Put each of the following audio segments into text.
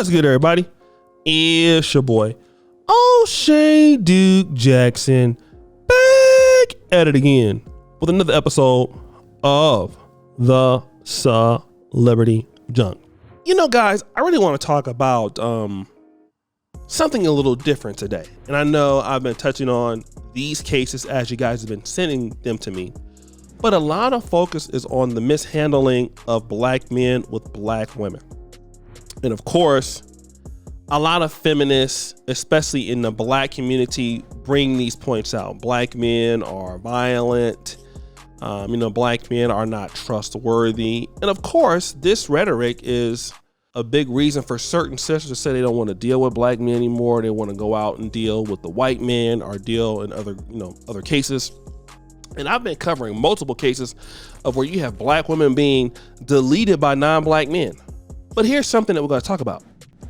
What's good, everybody? It's your boy, O'Shea Duke Jackson, back at it again with another episode of the Celebrity Junk. You know, guys, I really want to talk about something a little different today. And I know I've been touching on these cases as you guys have been sending them to me, but a lot of focus is on the mishandling of black men with black women. And of course, a lot of feminists, especially in the black community, bring these points out. Black men are violent. Black men are not trustworthy. And of course, this rhetoric is a big reason for certain sisters to say they don't want to deal with black men anymore. They want to go out and deal with the white men or deal in other cases. And I've been covering multiple cases of where you have black women being deleted by non-black men. But here's something that we're going to talk about.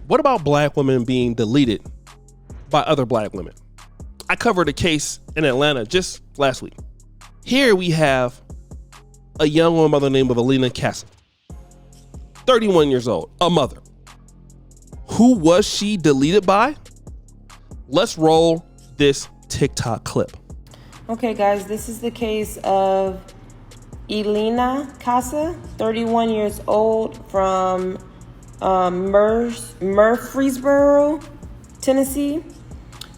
What about black women being deleted by other black women? I covered a case in Atlanta just last week. Here we have a young woman by the name of Elena Kassa, 31 years old, a mother. Who was she deleted by? Let's roll this TikTok clip. Okay, guys, this is the case of Elena Kassa, 31 years old, from Murfreesboro, Tennessee.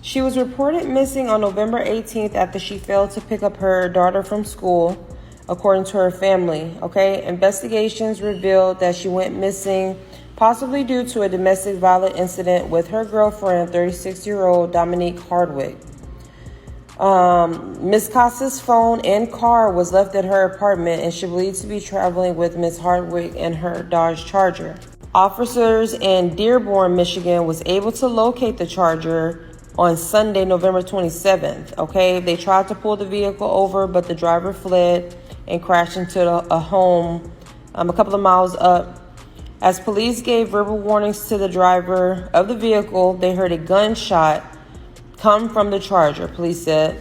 She was reported missing on November 18th after she failed to pick up her daughter from school, according to her family. Okay, investigations revealed that she went missing possibly due to a domestic violence incident with her girlfriend, 36-year-old Dominique Hardwick. Ms. Kassa's phone and car was left at her apartment, and she believed to be traveling with Ms. Hardwick in her Dodge Charger. Officers in Dearborn, Michigan was able to locate the Charger on Sunday, November 27th. Okay, they tried to pull the vehicle over, but the driver fled and crashed into a home a couple of miles up. As police gave verbal warnings to the driver of the vehicle, they heard a gunshot come from the Charger, police said.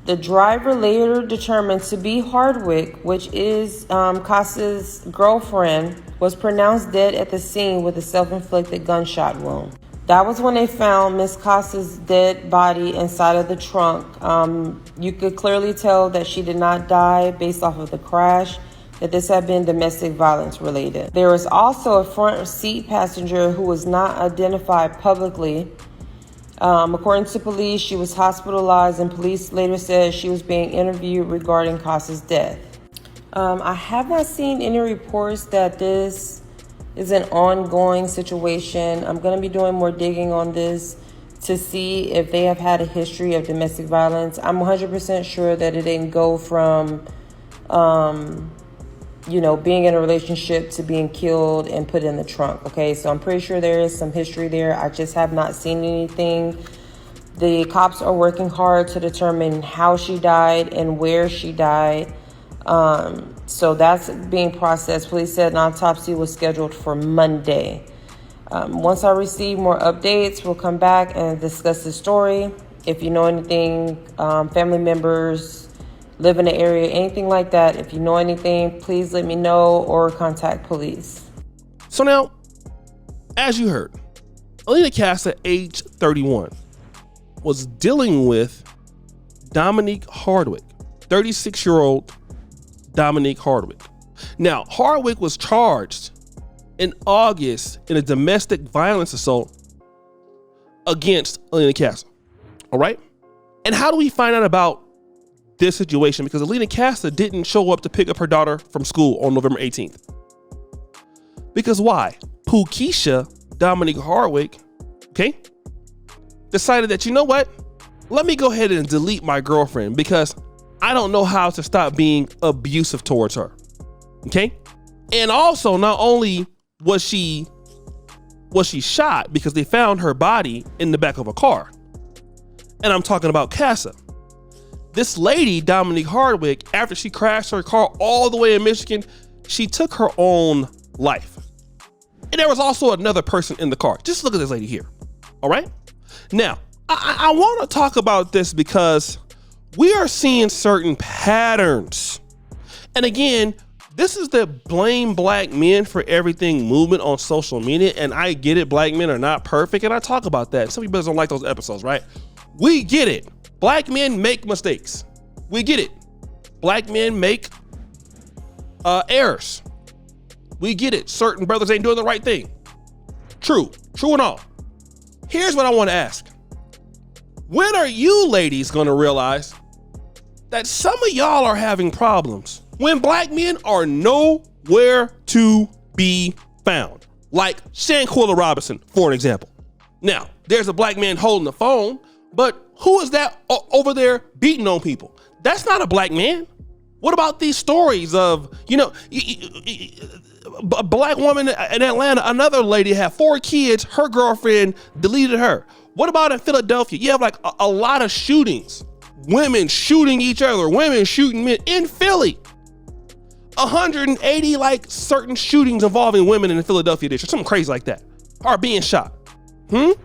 The driver, later determined to be Hardwick, which is Kassa's girlfriend, was pronounced dead at the scene with a self-inflicted gunshot wound. That was when they found Ms. Kassa's dead body inside of the trunk. You could clearly tell that she did not die based off of the crash, that this had been domestic violence related. There was also a front seat passenger who was not identified publicly. According to police, she was hospitalized, and police later said she was being interviewed regarding Kassa's death. I have not seen any reports that this is an ongoing situation. I'm going to be doing more digging on this to see if they have had a history of domestic violence. I'm 100% sure that it didn't go from, being in a relationship to being killed and put in the trunk. Okay, so I'm pretty sure there is some history there. I just have not seen anything. The cops are working hard to determine how she died and where she died. So that's being processed. Police said an autopsy was scheduled for Monday. Once I receive more updates, we'll come back and discuss the story. If you know anything, family members live in the area, anything like that, if you know anything, please let me know or contact police. So now, as you heard, Elena Kassa, age 31, was dealing with Dominique Hardwick, 36-year-old Dominique Hardwick. Now, Hardwick was charged in August in a domestic violence assault against Elena Kassa. All right? And how do we find out about this situation? Because Elena Kassa didn't show up to pick up her daughter from school on November 18th. Because why? Pukisha Dominique Hardwick, okay, decided that, you know what? Let me go ahead and delete my girlfriend because I don't know how to stop being abusive towards her. Okay? And also, not only was she shot because they found her body in the back of a car. And I'm talking about Kassa. This lady, Dominique Hardwick, after she crashed her car all the way in Michigan, she took her own life. And there was also another person in the car. Just look at this lady here. All right? Now, I want to talk about this because we are seeing certain patterns. And again, this is the blame black men for everything movement on social media. And I get it. Black men are not perfect. And I talk about that. Some people don't like those episodes, right? We get it. Black men make mistakes. We get it. Black men make errors. We get it. Certain brothers ain't doing the right thing. True and all. Here's what I want to ask. When are you ladies going to realize that some of y'all are having problems when black men are nowhere to be found? Like Shanquilla Robinson, for an example. Now, there's a black man holding the phone, but who is that over there beating on people? That's not a black man. What about these stories of, a black woman in Atlanta, another lady had 4 kids, her girlfriend deleted her. What about in Philadelphia? You have like a lot of shootings. Women shooting each other, women shooting men in Philly. 180 like certain shootings involving women in the Philadelphia district, something crazy like that, are being shot. Go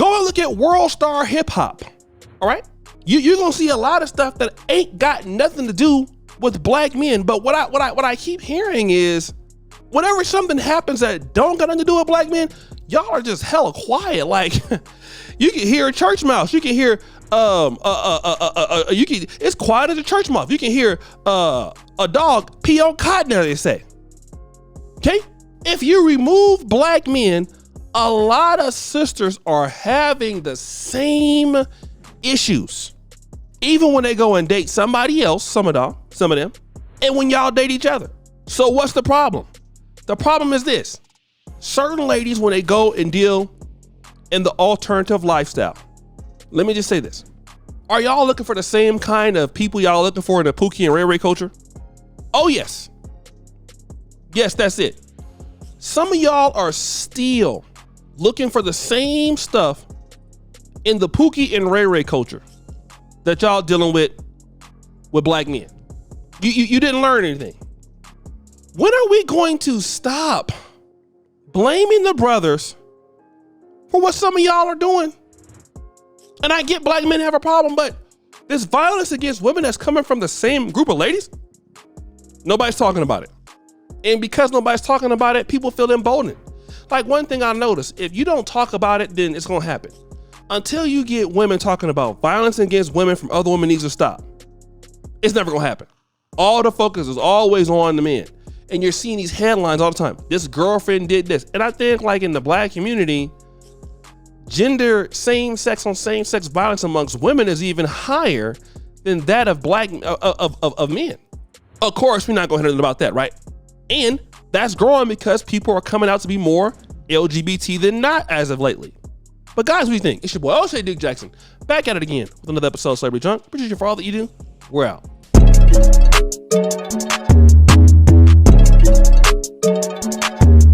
and look at World Star Hip Hop. All right, you're gonna see a lot of stuff that ain't got nothing to do with black men. But what I keep hearing is, whenever something happens that don't got nothing to do with black men, y'all are just hella quiet. Like you can hear a church mouse. You can hear it's quiet as a church mouse. You can hear a dog pee on cotton, as they say. Okay? If you remove black men, a lot of sisters are having the same issues. Even when they go and date somebody else, some of them, and when y'all date each other. So what's the problem? The problem is this. Certain ladies, when they go and deal in the alternative lifestyle, let me just say this. Are y'all looking for the same kind of people y'all looking for in the Pookie and Ray Ray culture? Oh, yes. Yes, that's it. Some of y'all are still looking for the same stuff in the Pookie and Ray Ray culture that y'all dealing with black men. You didn't learn anything. When are we going to stop blaming the brothers for what some of y'all are doing? And I get black men have a problem, but this violence against women that's coming from the same group of ladies, nobody's talking about it. And because nobody's talking about it, people feel emboldened. Like, one thing I noticed, if you don't talk about it, then it's gonna happen. Until you get women talking about violence against women from other women needs to stop, it's never gonna happen. All the focus is always on the men. And you're seeing these headlines all the time. This girlfriend did this. And I think, like, in the black community, gender same-sex on same-sex violence amongst women is even higher than that of of men. Of course, we're not going to hear about that, right? And that's growing because people are coming out to be more LGBT than not as of lately. But guys, what do you think? It's your boy, O'Shea Duke Jackson, back at it again with another episode of Celebrity Junk. Appreciate you for all that you do. We're out.